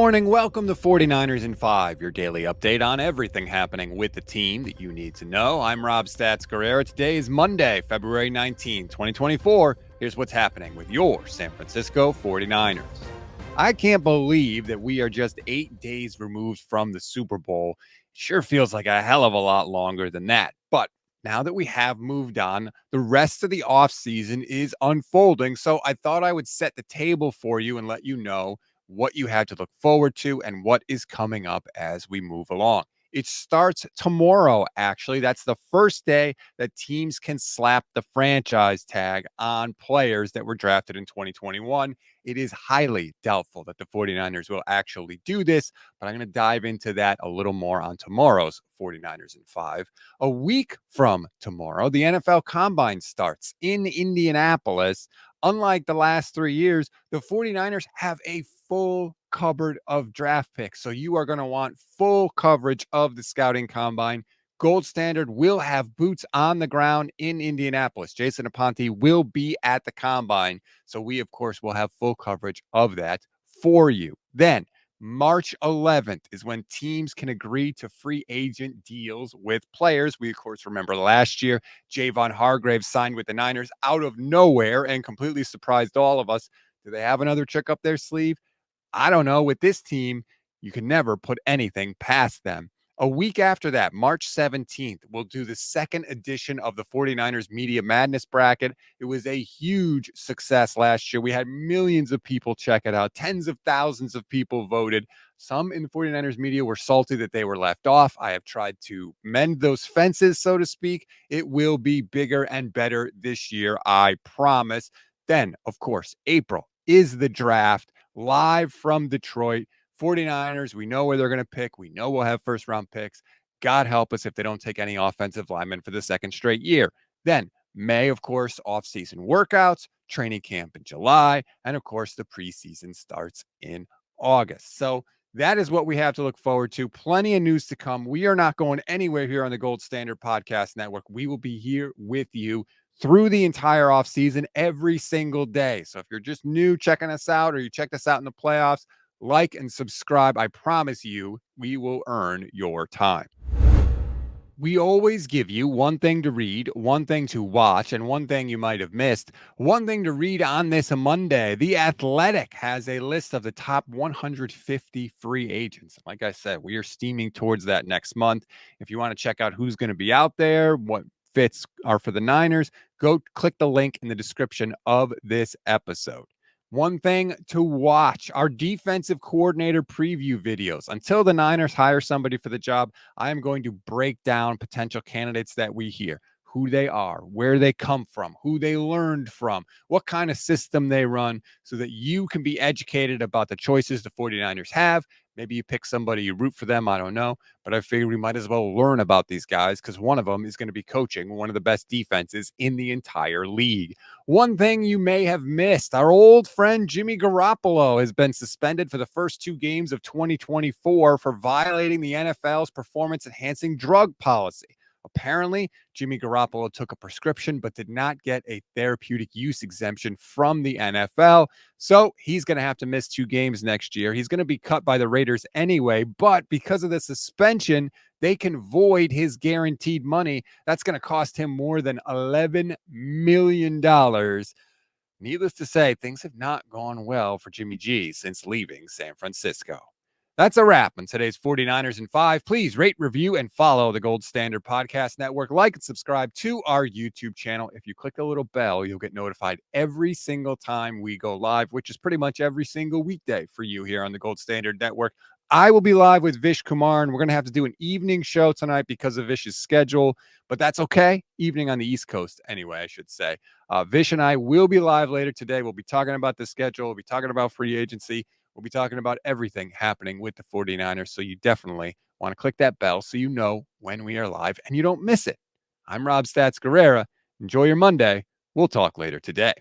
morning. Welcome to 49ers in 5, your daily update on everything happening with the team that you need to know. I'm Rob Stats Guerrera. Today is Monday, February 19, 2024. Here's what's happening with your San Francisco 49ers. I can't believe that we are just 8 days removed from the Super Bowl. It sure feels like a hell of a lot longer than that. But now that we have moved on, the rest of the offseason is unfolding. So I thought I would set the table for you and let you know what you have to look forward to and what is coming up as we move along. It starts tomorrow, actually. That's the first day that teams can slap the franchise tag on players that were drafted in 2021. It is highly doubtful that the 49ers will actually do this, but I'm going to dive into that a little more on tomorrow's 49ers in 5. A week from tomorrow, the NFL Combine starts in Indianapolis. Unlike the last 3 years, the 49ers have a full cupboard of draft picks. So you are going to want full coverage of the scouting combine. Gold Standard will have boots on the ground in Indianapolis. Jason Aponte will be at the combine. So we, of course, will have full coverage of that for you. Then March 11th is when teams can agree to free agent deals with players. We, of course, remember last year, Javon Hargrave signed with the Niners out of nowhere and completely surprised all of us. Do they have another trick up their sleeve? I don't know. With this team, you can never put anything past them. A week after that, March 17th, we'll do the second edition of the 49ers Media Madness Bracket. It was a huge success last year. We had millions of people check it out. Tens of thousands of people voted. Some in the 49ers media were salty that they were left off. I have tried to mend those fences, so to speak. It will be bigger and better this year, I promise. Then, of course, April is the draft live from Detroit. 49ers, we know where they're going to pick. We know we'll have first round picks. God help us if they don't take any offensive linemen for the second straight year. Then May, of course, offseason workouts, training camp in July, and of course, the preseason starts in August. So that is what we have to look forward to. Plenty of news to come. We are not going anywhere here on the Gold Standard Podcast Network. We will be here with you through the entire offseason every single day. So if you're just new checking us out or you checked us out in the playoffs, like and subscribe. I promise you, we will earn your time. We always give you one thing to read, one thing to watch, and one thing you might have missed. One thing to read on this Monday. The Athletic has a list of the top 150 free agents. Like I said, we are steaming towards that next month. If you want to check out who's going to be out there, what fits are for the Niners, go click the link in the description of this episode. One thing to watch, our defensive coordinator preview videos. Until the Niners hire somebody for the job, I am going to break down potential candidates that we hear, who they are, where they come from, who they learned from, what kind of system they run, so that you can be educated about the choices the 49ers have. Maybe you pick somebody, you root for them, I don't know. But I figured we might as well learn about these guys because one of them is going to be coaching one of the best defenses in the entire league. One thing you may have missed, our old friend Jimmy Garoppolo has been suspended for the first 2 games of 2024 for violating the NFL's performance-enhancing drug policy. Apparently, Jimmy Garoppolo took a prescription but did not get a therapeutic use exemption from the NFL. So he's going to have to miss 2 games next year. He's going to be cut by the Raiders anyway, but because of the suspension, they can void his guaranteed money. That's going to cost him more than $11 million. Needless to say, things have not gone well for Jimmy G since leaving San Francisco. That's a wrap on today's 49ers in 5. Please rate, review, and follow the Gold Standard Podcast Network. Like and subscribe to our YouTube channel. If you click the little bell, you'll get notified every single time we go live, which is pretty much every single weekday for you here on the Gold Standard Network. I will be live with Vish Kumar, and we're going to have to do an evening show tonight because of Vish's schedule, but that's okay. Evening on the East Coast, anyway, I should say. Vish and I will be live later today. We'll be talking about the schedule. We'll be talking about free agency. We'll be talking about everything happening with the 49ers, so you definitely want to click that bell so you know when we are live and you don't miss it. I'm Rob Stats Guerrera. Enjoy your Monday. We'll talk later today.